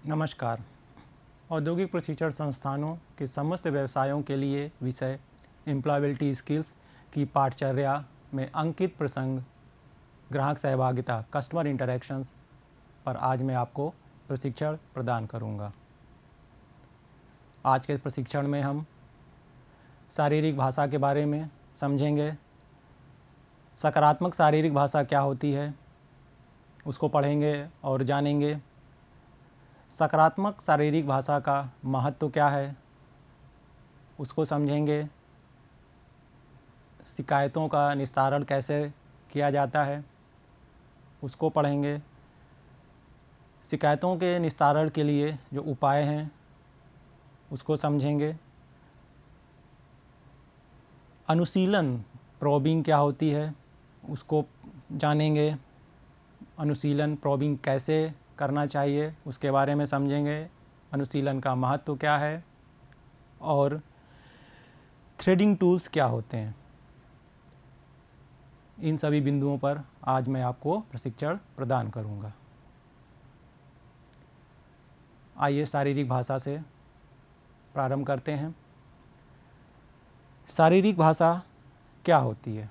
नमस्कार। औद्योगिक प्रशिक्षण संस्थानों के समस्त व्यवसायों के लिए विषय एम्प्लॉयबिलिटी स्किल्स की पाठचर्या में अंकित प्रसंग ग्राहक सहभागिता कस्टमर इंटरैक्शंस पर आज मैं आपको प्रशिक्षण प्रदान करूंगा। आज के प्रशिक्षण में हम शारीरिक भाषा के बारे में समझेंगे। सकारात्मक शारीरिक भाषा क्या होती है उसको पढ़ेंगे और जानेंगे। सकारात्मक शारीरिक भाषा का महत्व क्या है उसको समझेंगे। शिकायतों का निस्तारण कैसे किया जाता है उसको पढ़ेंगे। शिकायतों के निस्तारण के लिए जो उपाय हैं उसको समझेंगे। अनुशीलन प्रोबिंग क्या होती है उसको जानेंगे। अनुशीलन प्रोबिंग कैसे करना चाहिए उसके बारे में समझेंगे। अनुशीलन का महत्व क्या है और थ्रेडिंग टूल्स क्या होते हैं। इन सभी बिंदुओं पर आज मैं आपको प्रशिक्षण प्रदान करूंगा। आइए शारीरिक भाषा से प्रारंभ करते हैं। शारीरिक भाषा क्या होती है?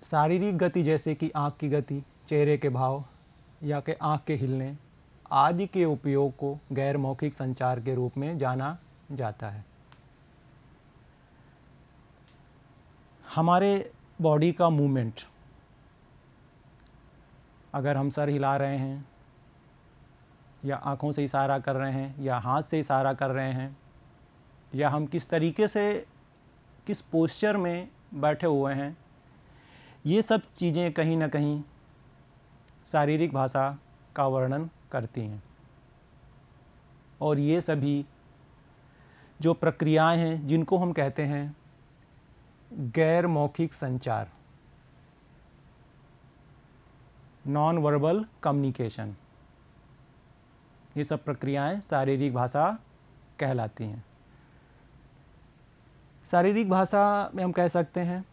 शारीरिक गति जैसे कि आँख की गति, चेहरे के भाव या के आँख के हिलने आदि के उपयोग को गैर मौखिक संचार के रूप में जाना जाता है। हमारे बॉडी का मूवमेंट, अगर हम सर हिला रहे हैं या आँखों से इशारा कर रहे हैं या हाथ से इशारा कर रहे हैं या हम किस तरीके से किस पोस्चर में बैठे हुए हैं, ये सब चीज़ें कहीं ना कहीं शारीरिक भाषा का वर्णन करती हैं। और ये सभी जो प्रक्रियाएं हैं जिनको हम कहते हैं गैर मौखिक संचार, नॉन वर्बल कम्युनिकेशन, ये सब प्रक्रियाएं शारीरिक भाषा कहलाती हैं। शारीरिक भाषा में हम कह सकते हैं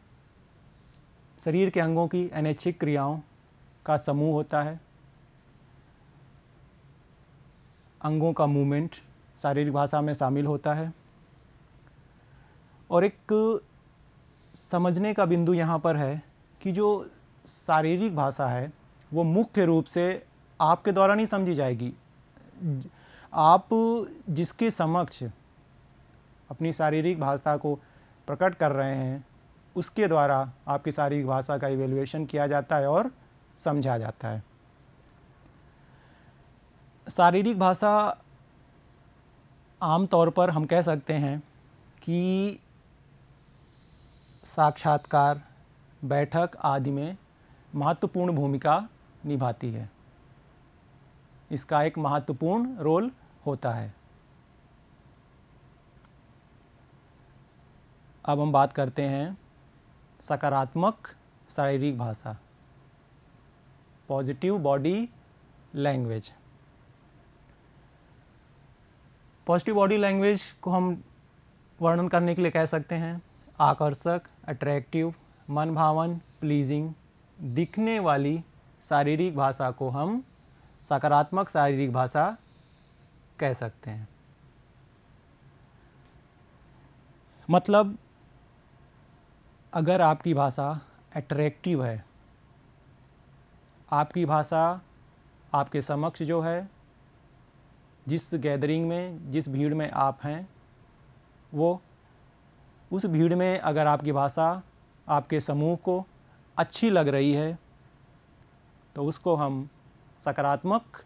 शरीर के अंगों की अनैच्छिक क्रियाओं का समूह होता है। अंगों का मूवमेंट शारीरिक भाषा में शामिल होता है। और एक समझने का बिंदु यहाँ पर है कि जो शारीरिक भाषा है वो मुख्य रूप से आपके द्वारा नहीं समझी जाएगी। आप जिसके समक्ष अपनी शारीरिक भाषा को प्रकट कर रहे हैं उसके द्वारा आपकी शारीरिक भाषा का इवैल्यूएशन किया जाता है और समझा जाता है। शारीरिक भाषा आमतौर पर हम कह सकते हैं कि साक्षात्कार, बैठक आदि में महत्वपूर्ण भूमिका निभाती है। इसका एक महत्वपूर्ण रोल होता है। अब हम बात करते हैं सकारात्मक शारीरिक भाषा, positive body language. Positive body language को हम वर्णन करने के लिए कह सकते हैं आकर्षक, अट्रैक्टिव, मन भावन, प्लीजिंग दिखने वाली शारीरिक भाषा को हम सकारात्मक शारीरिक भाषा कह सकते हैं। मतलब अगर आपकी भाषा अट्रैक्टिव है, आपकी भाषा आपके समक्ष जो है, जिस गैदरिंग में, जिस भीड़ में आप हैं, वो उस भीड़ में अगर आपकी भाषा आपके समूह को अच्छी लग रही है तो उसको हम सकारात्मक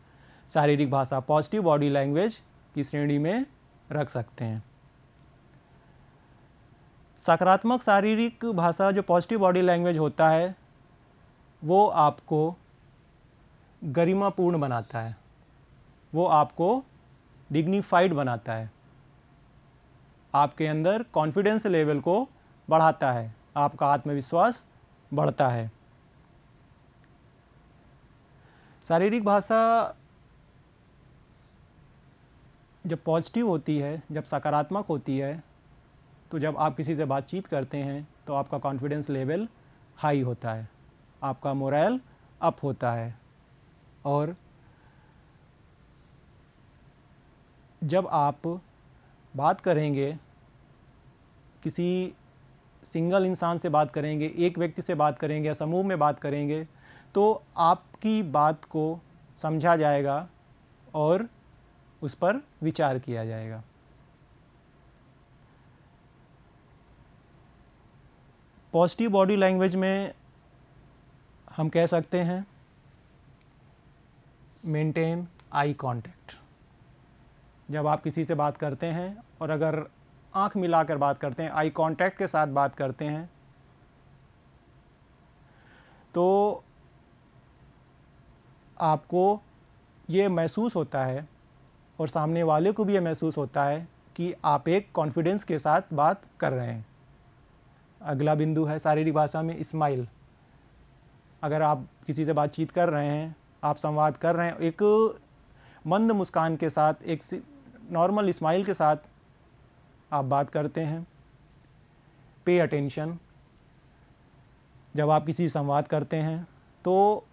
शारीरिक भाषा, पॉजिटिव बॉडी लैंग्वेज की श्रेणी में रख सकते हैं। सकारात्मक शारीरिक भाषा जो पॉजिटिव बॉडी लैंग्वेज होता है वो आपको गरिमापूर्ण बनाता है, वो आपको डिग्निफाइड बनाता है, आपके अंदर कॉन्फिडेंस लेवल को बढ़ाता है, आपका आत्मविश्वास बढ़ता है। शारीरिक भाषा जब पॉजिटिव होती है, जब सकारात्मक होती है, तो जब आप किसी से बातचीत करते हैं तो आपका कॉन्फिडेंस लेवल हाई होता है, आपका मोरल अप होता है और जब आप बात करेंगे, किसी सिंगल इंसान से बात करेंगे, एक व्यक्ति से बात करेंगे या समूह में बात करेंगे, तो आपकी बात को समझा जाएगा और उस पर विचार किया जाएगा। पॉजिटिव बॉडी लैंग्वेज में हम कह सकते हैं मेंटेन आई कांटेक्ट। जब आप किसी से बात करते हैं और अगर आंख मिलाकर बात करते हैं, आई कांटेक्ट के साथ बात करते हैं, तो आपको ये महसूस होता है और सामने वाले को भी ये महसूस होता है कि आप एक कॉन्फिडेंस के साथ बात कर रहे हैं। अगला बिंदु है शारीरिक भाषा में स्माइल। अगर आप किसी से बातचीत कर रहे हैं, आप संवाद कर रहे हैं, एक मंद मुस्कान के साथ, एक नॉर्मल स्माइल के साथ आप बात करते हैं। Pay attention. जब आप किसी संवाद करते हैं तो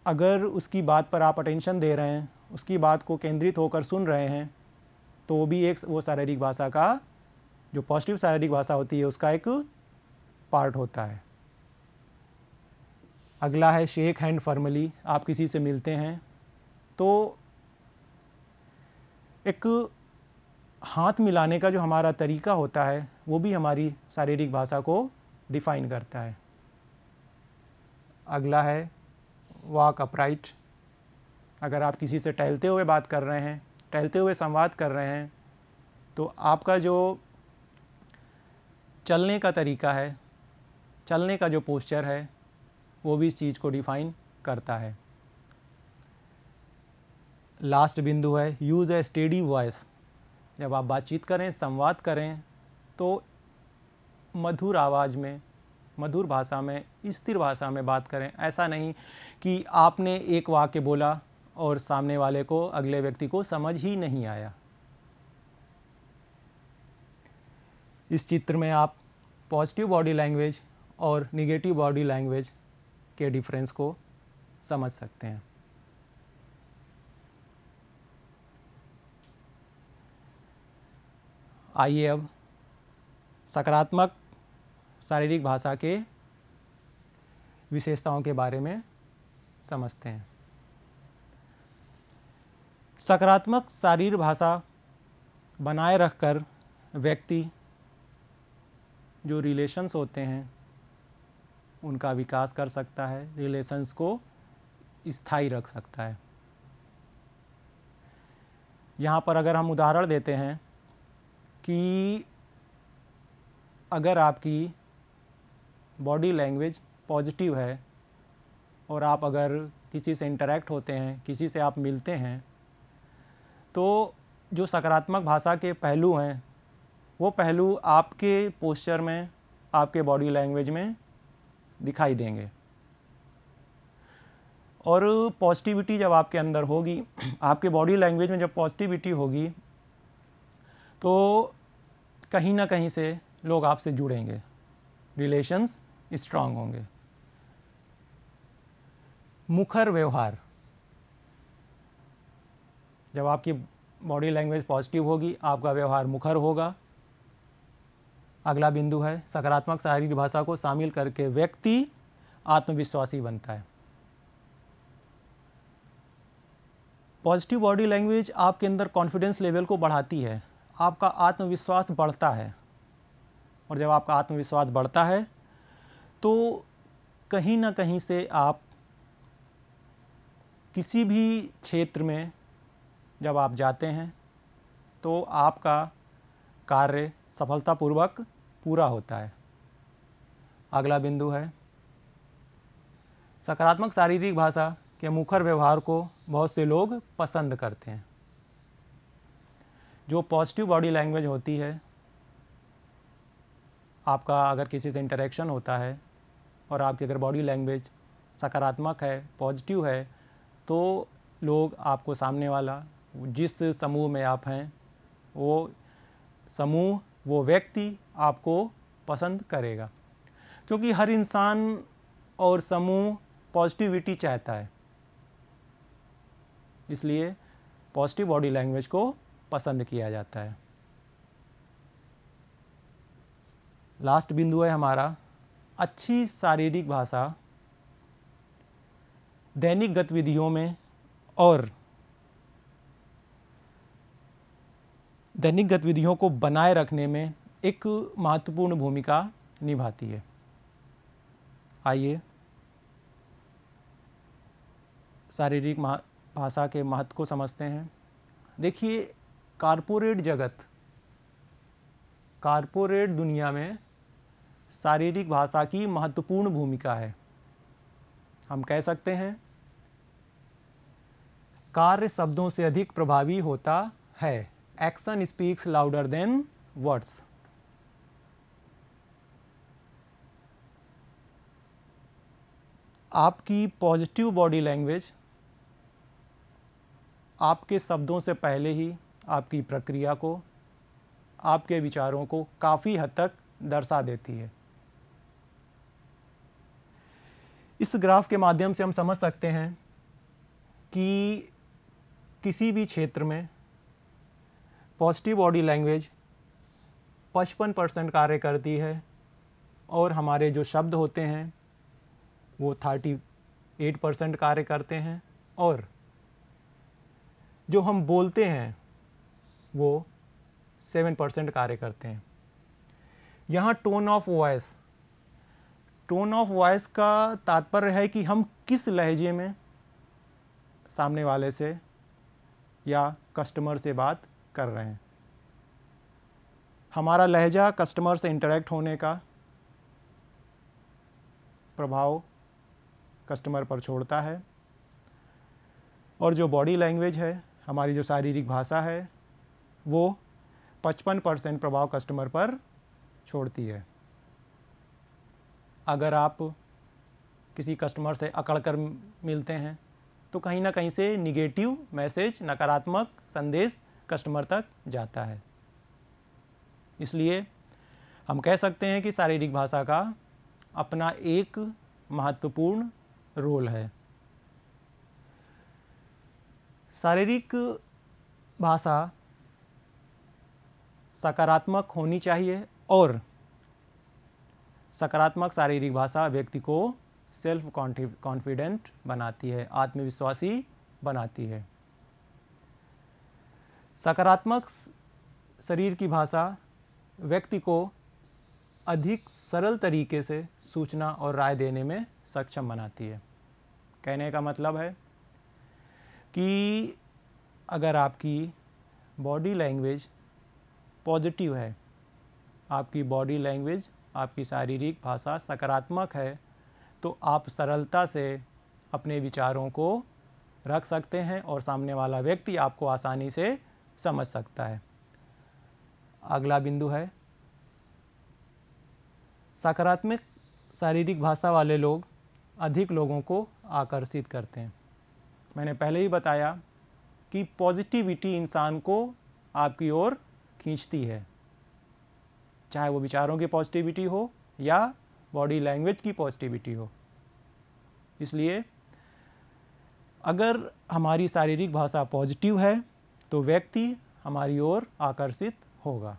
अगर उसकी बात पर आप अटेंशन दे रहे हैं, उसकी बात को केंद्रित होकर सुन रहे हैं, तो वो भी एक वो शारीरिक भाषा का, जो पॉजिटिव शारीरिक भाषा होती है, उसका एक पार्ट होता है। अगला है शेक हैंड फॉर्मली। आप किसी से मिलते हैं तो एक हाथ मिलाने का जो हमारा तरीका होता है, वो भी हमारी शारीरिक भाषा को डिफाइन करता है। अगला है वॉक अपराइट। अगर आप किसी से टहलते हुए बात कर रहे हैं, टहलते हुए संवाद कर रहे हैं, तो आपका जो चलने का तरीका है, चलने का जो पोस्चर है, वो भी इस चीज़ को डिफाइन करता है। लास्ट बिंदु है यूज़ ए स्टेडी वॉइस। जब आप बातचीत करें, संवाद करें, तो मधुर आवाज़ में, मधुर भाषा में, स्थिर भाषा में बात करें। ऐसा नहीं कि आपने एक वाक्य बोला और सामने वाले को, अगले व्यक्ति को समझ ही नहीं आया। इस चित्र में आप पॉजिटिव बॉडी लैंग्वेज और निगेटिव बॉडी लैंग्वेज के डिफरेंस को समझ सकते हैं। आइए अब सकारात्मक शारीरिक भाषा के विशेषताओं के बारे में समझते हैं। सकारात्मक शारीरिक भाषा बनाए रखकर व्यक्ति जो रिलेशंस होते हैं उनका विकास कर सकता है, रिलेशंस को स्थायी रख सकता है। यहाँ पर अगर हम उदाहरण देते हैं कि अगर आपकी बॉडी लैंग्वेज पॉजिटिव है और आप अगर किसी से इंटरेक्ट होते हैं, किसी से आप मिलते हैं, तो जो सकारात्मक भाषा के पहलू हैं, वो पहलू आपके पोस्चर में, आपके बॉडी लैंग्वेज में दिखाई देंगे। और पॉजिटिविटी जब आपके अंदर होगी, आपके बॉडी लैंग्वेज में जब पॉजिटिविटी होगी, तो कहीं ना कहीं से लोग आपसे जुड़ेंगे, रिलेशंस स्ट्रांग होंगे। मुखर व्यवहार। जब आपकी बॉडी लैंग्वेज पॉजिटिव होगी, आपका व्यवहार मुखर होगा। अगला बिंदु है सकारात्मक शारीरिक भाषा को शामिल करके व्यक्ति आत्मविश्वासी बनता है। पॉजिटिव बॉडी लैंग्वेज आपके अंदर कॉन्फिडेंस लेवल को बढ़ाती है, आपका आत्मविश्वास बढ़ता है। और जब आपका आत्मविश्वास बढ़ता है तो कहीं ना कहीं से आप किसी भी क्षेत्र में जब आप जाते हैं तो आपका कार्य सफलतापूर्वक पूरा होता है। अगला बिंदु है सकारात्मक शारीरिक भाषा के मुखर व्यवहार को बहुत से लोग पसंद करते हैं। जो पॉजिटिव बॉडी लैंग्वेज होती है, आपका अगर किसी से इंटरेक्शन होता है और आपकी अगर बॉडी लैंग्वेज सकारात्मक है, पॉजिटिव है, तो लोग आपको, सामने वाला, जिस समूह में आप हैं, वो समूह, वो व्यक्ति आपको पसंद करेगा। क्योंकि हर इंसान और समूह पॉजिटिविटी चाहता है। इसलिए पॉजिटिव बॉडी लैंग्वेज को पसंद किया जाता है। लास्ट बिंदु है हमारा अच्छी शारीरिक भाषा दैनिक गतिविधियों में और दैनिक गतिविधियों को बनाए रखने में एक महत्वपूर्ण भूमिका निभाती है। आइए शारीरिक भाषा के महत्व को समझते हैं। देखिए, कारपोरेट दुनिया में शारीरिक भाषा की महत्वपूर्ण भूमिका है। हम कह सकते हैं कार्य शब्दों से अधिक प्रभावी होता है। Action speaks louder than words. आपकी पॉजिटिव बॉडी लैंग्वेज आपके शब्दों से पहले ही आपकी प्रक्रिया को, आपके विचारों को काफ़ी हद तक दर्शा देती है। इस ग्राफ के माध्यम से हम समझ सकते हैं कि किसी भी क्षेत्र में पॉजिटिव बॉडी लैंग्वेज 55% कार्य करती है और हमारे जो शब्द होते हैं वो 38% कार्य करते हैं और जो हम बोलते हैं वो 7% कार्य करते हैं। यहाँ टोन ऑफ वॉइस का तात्पर्य है कि हम किस लहजे में सामने वाले से या कस्टमर से बात कर रहे हैं। हमारा लहजा कस्टमर से इंटरेक्ट होने का प्रभाव कस्टमर पर छोड़ता है और जो बॉडी लैंग्वेज है, हमारी जो शारीरिक भाषा है, वो 55% प्रभाव कस्टमर पर छोड़ती है। अगर आप किसी कस्टमर से अकड़ कर मिलते हैं तो कहीं ना कहीं से निगेटिव मैसेज, नकारात्मक संदेश कस्टमर तक जाता है। इसलिए हम कह सकते हैं कि शारीरिक भाषा का अपना एक महत्वपूर्ण रोल है। शारीरिक भाषा सकारात्मक होनी चाहिए और सकारात्मक शारीरिक भाषा व्यक्ति को सेल्फ कॉन्फिडेंट बनाती है, आत्मविश्वासी बनाती है। सकारात्मक शरीर की भाषा व्यक्ति को अधिक सरल तरीके से सूचना और राय देने में सक्षम बनाती है। कहने का मतलब है कि अगर आपकी बॉडी लैंग्वेज पॉजिटिव है, आपकी बॉडी लैंग्वेज, आपकी शारीरिक भाषा सकारात्मक है, तो आप सरलता से अपने विचारों को रख सकते हैं और सामने वाला व्यक्ति आपको आसानी से समझ सकता है। अगला बिंदु है सकारात्मक शारीरिक भाषा वाले लोग अधिक लोगों को आकर्षित करते हैं। मैंने पहले ही बताया कि पॉजिटिविटी इंसान को आपकी ओर खींचती है, चाहे वो विचारों की पॉजिटिविटी हो या बॉडी लैंग्वेज की पॉजिटिविटी हो। इसलिए अगर हमारी शारीरिक भाषा पॉजिटिव है तो व्यक्ति हमारी ओर आकर्षित होगा।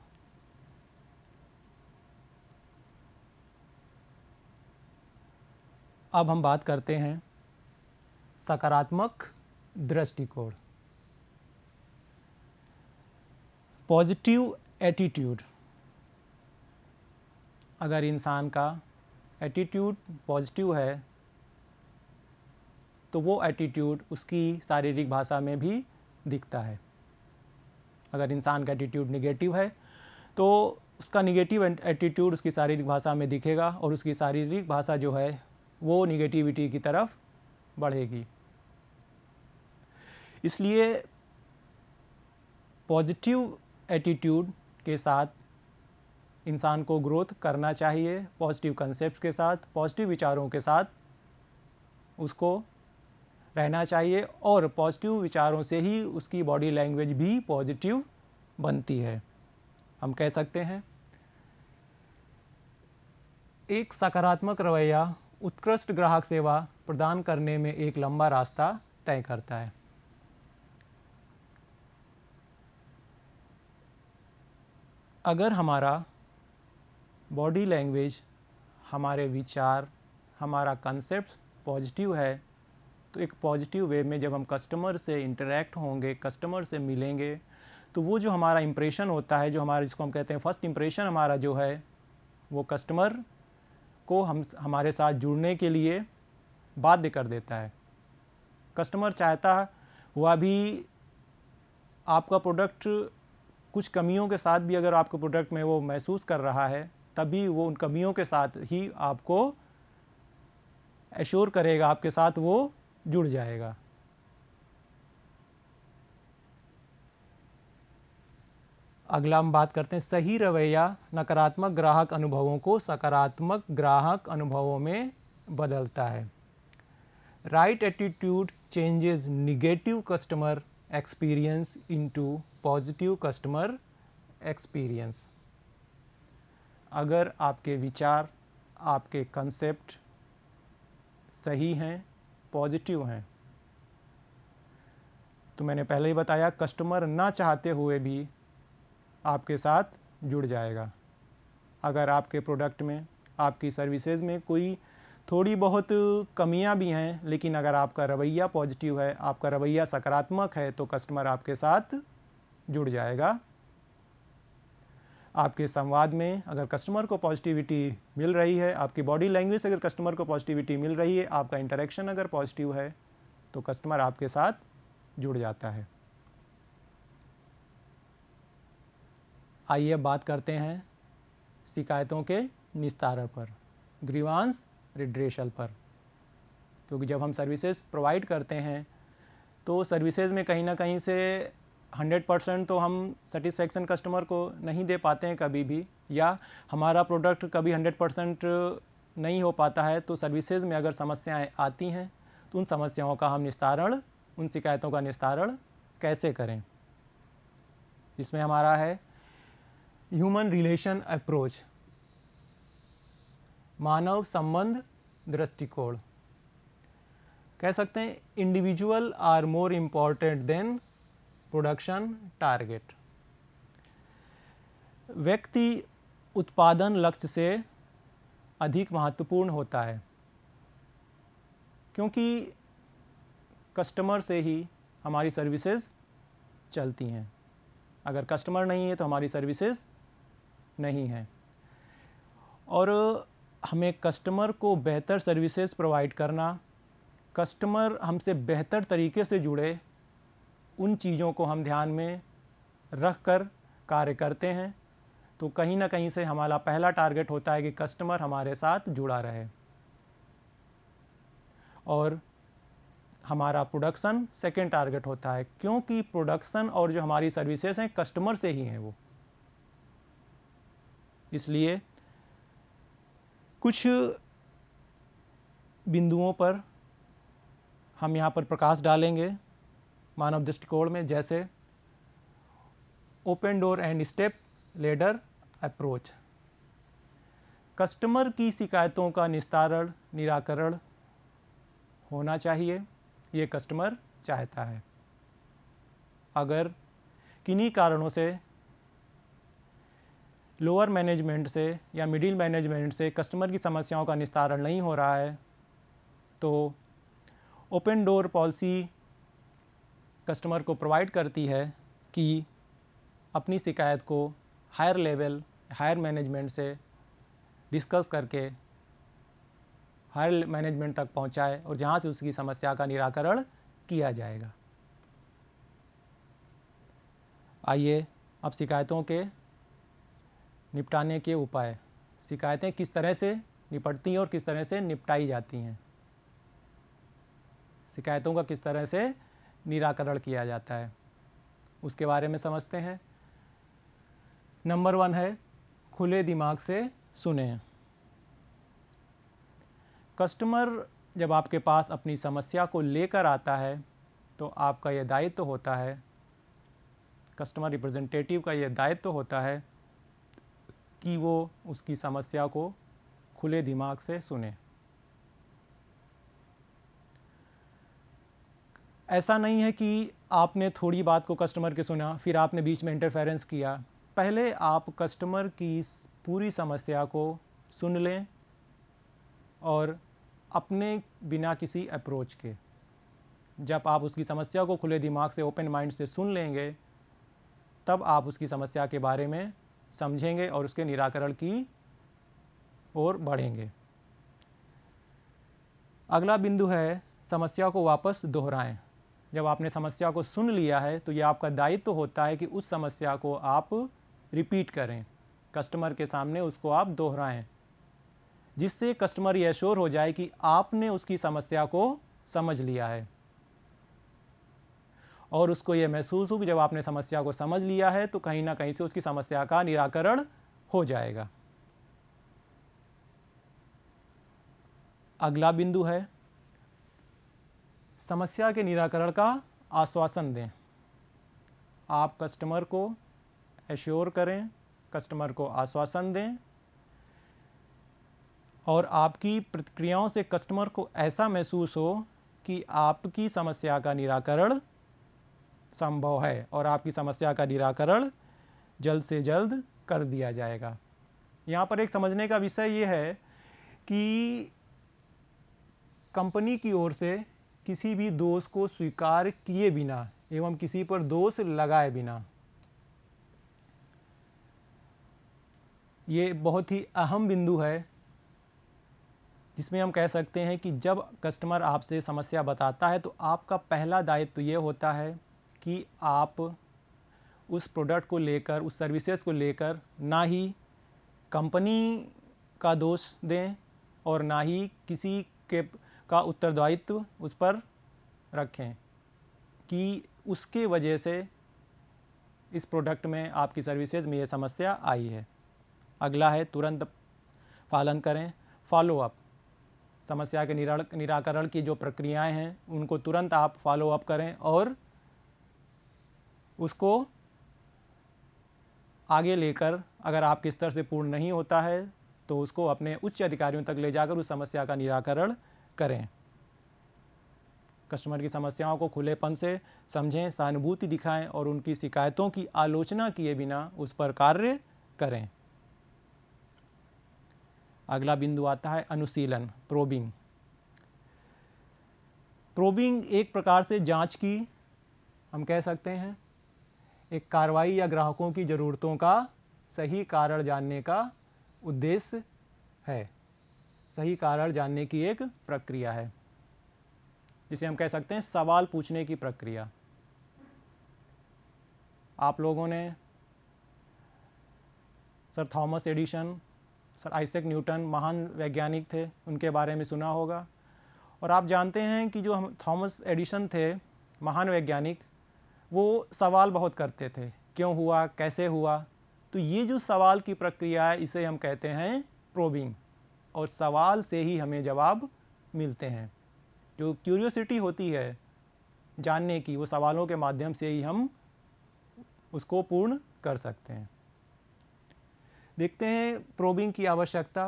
अब हम बात करते हैं सकारात्मक दृष्टिकोण, पॉजिटिव एटीट्यूड। अगर इंसान का एटीट्यूड पॉजिटिव है तो वो एटीट्यूड उसकी शारीरिक भाषा में भी दिखता है। अगर इंसान का एटीट्यूड निगेटिव है तो उसका निगेटिव एटीट्यूड उसकी शारीरिक भाषा में दिखेगा और उसकी शारीरिक भाषा जो है वो निगेटिविटी की तरफ बढ़ेगी। इसलिए पॉजिटिव एटीट्यूड के साथ इंसान को ग्रोथ करना चाहिए, पॉजिटिव कंसेप्ट के साथ, पॉजिटिव विचारों के साथ उसको रहना चाहिए और पॉजिटिव विचारों से ही उसकी बॉडी लैंग्वेज भी पॉजिटिव बनती है। हम कह सकते हैं एक सकारात्मक रवैया उत्कृष्ट ग्राहक सेवा प्रदान करने में एक लंबा रास्ता तय करता है। अगर हमारा बॉडी लैंग्वेज, हमारे विचार, हमारा कंसेप्ट पॉजिटिव है, तो एक पॉजिटिव वे में जब हम कस्टमर से इंटरेक्ट होंगे, कस्टमर से मिलेंगे, तो वो जो हमारा इम्प्रेशन होता है, जो हमारा, जिसको हम कहते हैं फर्स्ट इम्प्रेशन हमारा जो है, वो कस्टमर को हमारे साथ जुड़ने के लिए बाध्य कर देता है। कस्टमर चाहता हुआ भी आपका प्रोडक्ट कुछ कमियों के साथ भी अगर आपके प्रोडक्ट में वो महसूस कर रहा है, तभी वो उन कमियों के साथ ही आपको एश्योर करेगा, आपके साथ वो जुड़ जाएगा। अगला हम बात करते हैं सही रवैया नकारात्मक ग्राहक अनुभवों को सकारात्मक ग्राहक अनुभवों में बदलता है। Right attitude changes negative customer experience into positive customer experience. अगर आपके विचार, आपके कंसेप्ट सही हैं, पॉजिटिव हैं, तो मैंने पहले ही बताया कस्टमर ना चाहते हुए भी आपके साथ जुड़ जाएगा। अगर आपके प्रोडक्ट में, आपकी सर्विसेज में कोई थोड़ी बहुत कमियां भी हैं, लेकिन अगर आपका रवैया पॉजिटिव है, आपका रवैया सकारात्मक है, तो कस्टमर आपके साथ जुड़ जाएगा। आपके संवाद में अगर कस्टमर को पॉजिटिविटी मिल रही है, आपकी बॉडी लैंग्वेज से अगर कस्टमर को पॉजिटिविटी मिल रही है, आपका इंटरेक्शन अगर पॉजिटिव है, तो कस्टमर आपके साथ जुड़ जाता है। आइए बात करते हैं शिकायतों के निस्तारण पर, ग्रीवांस रिड्रेशल पर। क्योंकि जब हम सर्विसेज प्रोवाइड करते हैं तो सर्विसेज में कहीं ना कहीं से 100% तो हम सेटिस्फेक्शन कस्टमर को नहीं दे पाते हैं कभी भी, या हमारा प्रोडक्ट कभी 100% नहीं हो पाता है। तो सर्विसेज में अगर समस्याएं आती हैं तो उन समस्याओं का हम निस्तारण, उन शिकायतों का निस्तारण कैसे करें। इसमें हमारा है ह्यूमन रिलेशन अप्रोच, मानव संबंध दृष्टिकोण। कह सकते हैं individual are more important than production target. व्यक्ति उत्पादन लक्ष्य से अधिक महत्वपूर्ण होता है, क्योंकि कस्टमर से ही हमारी सर्विसेज चलती हैं। अगर कस्टमर नहीं है तो हमारी सर्विसेज नहीं है। और हमें कस्टमर को बेहतर सर्विसेज प्रोवाइड करना, कस्टमर हमसे बेहतर तरीके से जुड़े, उन चीज़ों को हम ध्यान में रख कर कार्य करते हैं। तो कहीं ना कहीं से हमारा पहला टारगेट होता है कि कस्टमर हमारे साथ जुड़ा रहे, और हमारा प्रोडक्शन सेकेंड टारगेट होता है, क्योंकि प्रोडक्शन और जो हमारी सर्विसेज हैं कस्टमर से ही हैं वो। इसलिए कुछ बिंदुओं पर हम यहाँ पर प्रकाश डालेंगे मानव दृष्टिकोण में, जैसे open door and step ladder approach. Customer की शिकायतों का निस्तारण, निराकरण होना चाहिए, ये कस्टमर चाहता है। अगर किन्हीं कारणों से लोअर मैनेजमेंट से या मिडिल मैनेजमेंट से कस्टमर की समस्याओं का निस्तारण नहीं हो रहा है, तो ओपन डोर पॉलिसी कस्टमर को प्रोवाइड करती है कि अपनी शिकायत को हायर लेवल, हायर मैनेजमेंट से डिस्कस करके हायर मैनेजमेंट तक पहुंचाए, और जहां से उसकी समस्या का निराकरण किया जाएगा। आइए अब शिकायतों के निपटाने के उपाय, शिकायतें किस तरह से निपटती हैं और किस तरह से निपटाई जाती हैं, शिकायतों का किस तरह से निराकरण किया जाता है, उसके बारे में समझते हैं। नंबर 1 है खुले दिमाग से सुनें। कस्टमर जब आपके पास अपनी समस्या को लेकर आता है तो आपका यह दायित्व होता है, कस्टमर रिप्रेजेंटेटिव का यह दायित्व होता है कि वो उसकी समस्या को खुले दिमाग से सुने। ऐसा नहीं है कि आपने थोड़ी बात को कस्टमर के सुना, फिर आपने बीच में इंटरफेरेंस किया, पहले आप कस्टमर की पूरी समस्या को सुन लें और अपने बिना किसी अप्रोच के, जब आप उसकी समस्या को खुले दिमाग से, ओपन माइंड से सुन लेंगे, तब आप उसकी समस्या के बारे में समझेंगे और उसके निराकरण की ओर बढ़ेंगे। अगला बिंदु है समस्या को वापस दोहराएं। जब आपने समस्या को सुन लिया है तो यह आपका दायित्व होता है कि उस समस्या को आप रिपीट करें, कस्टमर के सामने उसको आप दोहराएं, जिससे कस्टमर ये एश्योर हो जाए कि आपने उसकी समस्या को समझ लिया है और उसको ये महसूस हो कि जब आपने समस्या को समझ लिया है तो कहीं ना कहीं से उसकी समस्या का निराकरण हो जाएगा। अगला बिंदु है समस्या के निराकरण का आश्वासन दें। आप कस्टमर को एश्योर करें, कस्टमर को आश्वासन दें और आपकी प्रतिक्रियाओं से कस्टमर को ऐसा महसूस हो कि आपकी समस्या का निराकरण संभव है और आपकी समस्या का निराकरण जल्द से जल्द कर दिया जाएगा। यहाँ पर एक समझने का विषय ये है कि कंपनी की ओर से किसी भी दोष को स्वीकार किए बिना एवं किसी पर दोष लगाए बिना, ये बहुत ही अहम बिंदु है जिसमें हम कह सकते हैं कि जब कस्टमर आपसे समस्या बताता है तो आपका पहला दायित्व ये होता है कि आप उस प्रोडक्ट को लेकर, उस सर्विसेज को लेकर ना ही कंपनी का दोष दें और ना ही किसी के का उत्तरदायित्व उस पर रखें कि उसके वजह से इस प्रोडक्ट में, आपकी सर्विसेज में ये समस्या आई है। अगला है तुरंत पालन करें, फॉलो अप। समस्या के निराकरण की जो प्रक्रियाएं हैं उनको तुरंत आप फॉलो अप करें और उसको आगे लेकर, अगर आपके स्तर से पूर्ण नहीं होता है तो उसको अपने उच्च अधिकारियों तक ले जाकर उस समस्या का निराकरण करें। कस्टमर की समस्याओं को खुलेपन से समझें, सहानुभूति दिखाएं और उनकी शिकायतों की आलोचना किए बिना उस पर कार्य करें। अगला बिंदु आता है अनुशीलन, प्रोबिंग। प्रोबिंग एक प्रकार से जांच की, हम कह सकते हैं, एक कार्रवाई या ग्राहकों की ज़रूरतों का सही कारण जानने का उद्देश्य है, सही कारण जानने की एक प्रक्रिया है, जिसे हम कह सकते हैं सवाल पूछने की प्रक्रिया। आप लोगों ने sir Thomas Edison, sir Isaac Newton, महान वैज्ञानिक थे, उनके बारे में सुना होगा। और आप जानते हैं कि जो हम थॉमस एडिसन थे, महान वैज्ञानिक, वो सवाल बहुत करते थे, क्यों हुआ, कैसे हुआ। तो ये जो सवाल की प्रक्रिया है इसे हम कहते हैं प्रोबिंग, और सवाल से ही हमें जवाब मिलते हैं। जो क्यूरियोसिटी होती है जानने की, वो सवालों के माध्यम से ही हम उसको पूर्ण कर सकते हैं। देखते हैं प्रोबिंग की आवश्यकता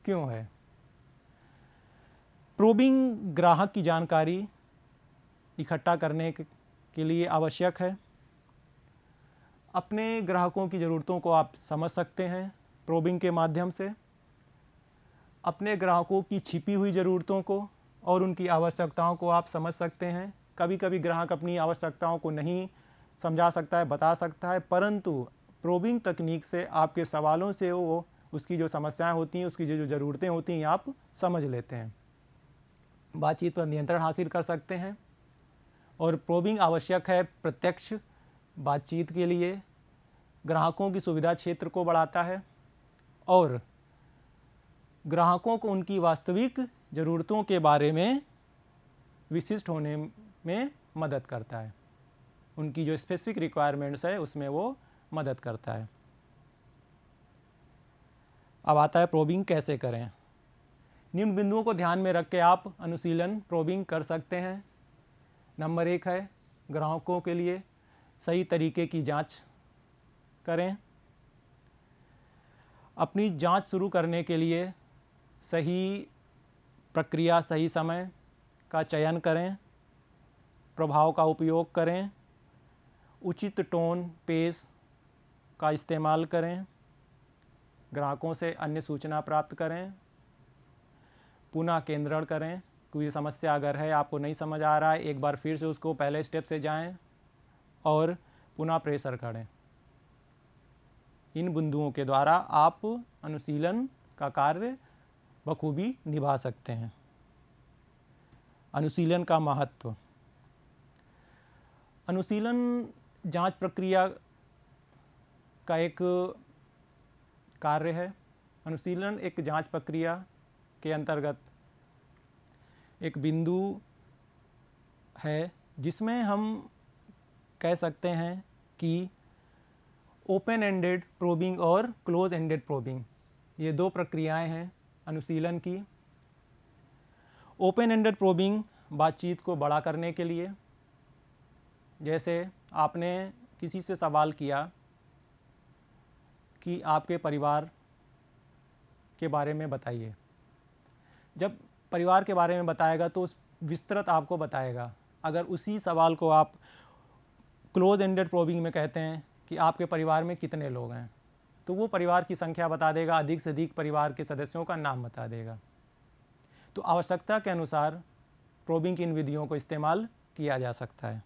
क्यों है। प्रोबिंग ग्राहक की जानकारी इकट्ठा करने के लिए आवश्यक है। अपने ग्राहकों की ज़रूरतों को आप समझ सकते हैं प्रोबिंग के माध्यम से। अपने ग्राहकों की छिपी हुई ज़रूरतों को और उनकी आवश्यकताओं को आप समझ सकते हैं। कभी कभी ग्राहक अपनी आवश्यकताओं को नहीं समझा सकता है, बता सकता है, परंतु प्रोबिंग तकनीक से, आपके सवालों से वो उसकी जो समस्याएं होती हैं, उसकी जो ज़रूरतें होती हैं, आप समझ लेते हैं, बातचीत पर नियंत्रण हासिल कर सकते हैं। और प्रोबिंग आवश्यक है प्रत्यक्ष बातचीत के लिए, ग्राहकों की सुविधा क्षेत्र को बढ़ाता है और ग्राहकों को उनकी वास्तविक ज़रूरतों के बारे में विशिष्ट होने में मदद करता है। उनकी जो स्पेसिफिक रिक्वायरमेंट्स है उसमें वो मदद करता है। अब आता है प्रोबिंग कैसे करें। निम्न बिंदुओं को ध्यान में रख के आप अनुशीलन प्रोबिंग कर सकते हैं। नंबर 1 है ग्राहकों के लिए सही तरीके की जांच करें। अपनी जांच शुरू करने के लिए सही प्रक्रिया, सही समय का चयन करें, प्रभाव का उपयोग करें, उचित टोन, पेस का इस्तेमाल करें, ग्राहकों से अन्य सूचना प्राप्त करें, पुनः केंद्रण करें। कोई समस्या अगर है, आपको नहीं समझ आ रहा है, एक बार फिर से उसको पहले स्टेप से जाएं और पुनः प्रेशर करें। इन बिंदुओं के द्वारा आप अनुशीलन का कार्य बखूबी निभा सकते हैं। अनुशीलन का महत्व। अनुशीलन जांच प्रक्रिया का एक कार्य है। अनुशीलन एक जांच प्रक्रिया के अंतर्गत एक बिंदु है जिसमें हम कह सकते हैं कि ओपन एंडेड प्रोबिंग और क्लोज एंडेड प्रोबिंग, ये दो प्रक्रियाएं हैं अनुशीलन की। ओपन एंडेड प्रोबिंग बातचीत को बड़ा करने के लिए, जैसे आपने किसी से सवाल किया कि आपके परिवार के बारे में बताइए। जब परिवार के बारे में बताएगा तो विस्तृत आपको बताएगा। अगर उसी सवाल को आप क्लोज एंडेड प्रोबिंग में कहते हैं कि आपके परिवार में कितने लोग हैं, तो वो परिवार की संख्या बता देगा, अधिक से अधिक परिवार के सदस्यों का नाम बता देगा। तो आवश्यकता के अनुसार प्रोबिंग की इन विधियों को इस्तेमाल किया जा सकता है।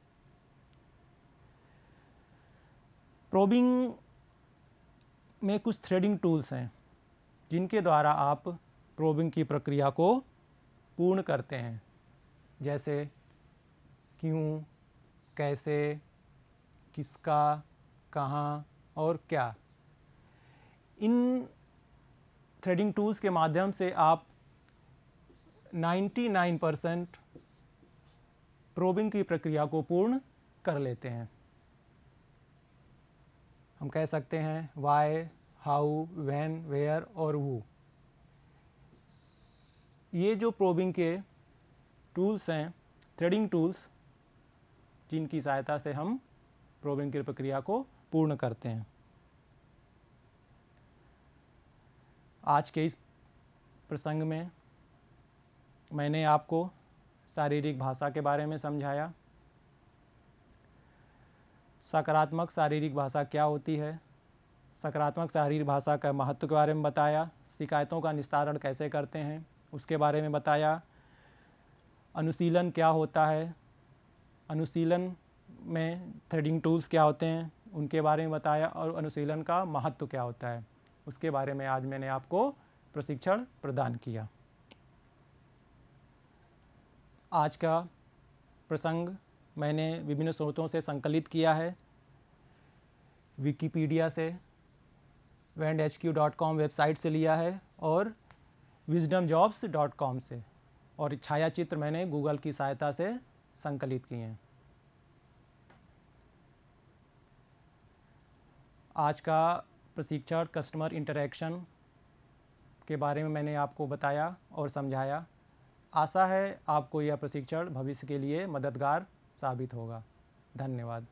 प्रोबिंग में कुछ थ्रेडिंग टूल्स हैं जिनके द्वारा आप प्रोबिंग की प्रक्रिया को पूर्ण करते हैं, जैसे क्यों, कैसे, किसका, कहाँ और क्या। इन थ्रेडिंग टूल्स के माध्यम से आप 99% प्रोबिंग की प्रक्रिया को पूर्ण कर लेते हैं। हम कह सकते हैं वाई, हाउ, व्हेन, वेयर और हु। ये जो प्रोबिंग के टूल्स हैं, थ्रेडिंग टूल्स, जिनकी सहायता से हम प्रोबिंग की प्रक्रिया को पूर्ण करते हैं। आज के इस प्रसंग में मैंने आपको शारीरिक भाषा के बारे में समझाया। सकारात्मक शारीरिक भाषा क्या होती है, सकारात्मक शारीरिक भाषा का महत्व के बारे में बताया, शिकायतों का निस्तारण कैसे करते हैं उसके बारे में बताया, अनुशीलन क्या होता है, अनुशीलन में थ्रेडिंग टूल्स क्या होते हैं उनके बारे में बताया, और अनुशीलन का महत्व क्या होता है उसके बारे में आज मैंने आपको प्रशिक्षण प्रदान किया। आज का प्रसंग मैंने विभिन्न स्रोतों से संकलित किया है, विकिपीडिया से, vendhq.com वेबसाइट से लिया है और wisdomjobs.com से, और छायाचित्र मैंने गूगल की सहायता से संकलित किए हैं। आज का प्रशिक्षण कस्टमर इंटरैक्शन के बारे में मैंने आपको बताया और समझाया। आशा है आपको यह प्रशिक्षण भविष्य के लिए मददगार साबित होगा। धन्यवाद।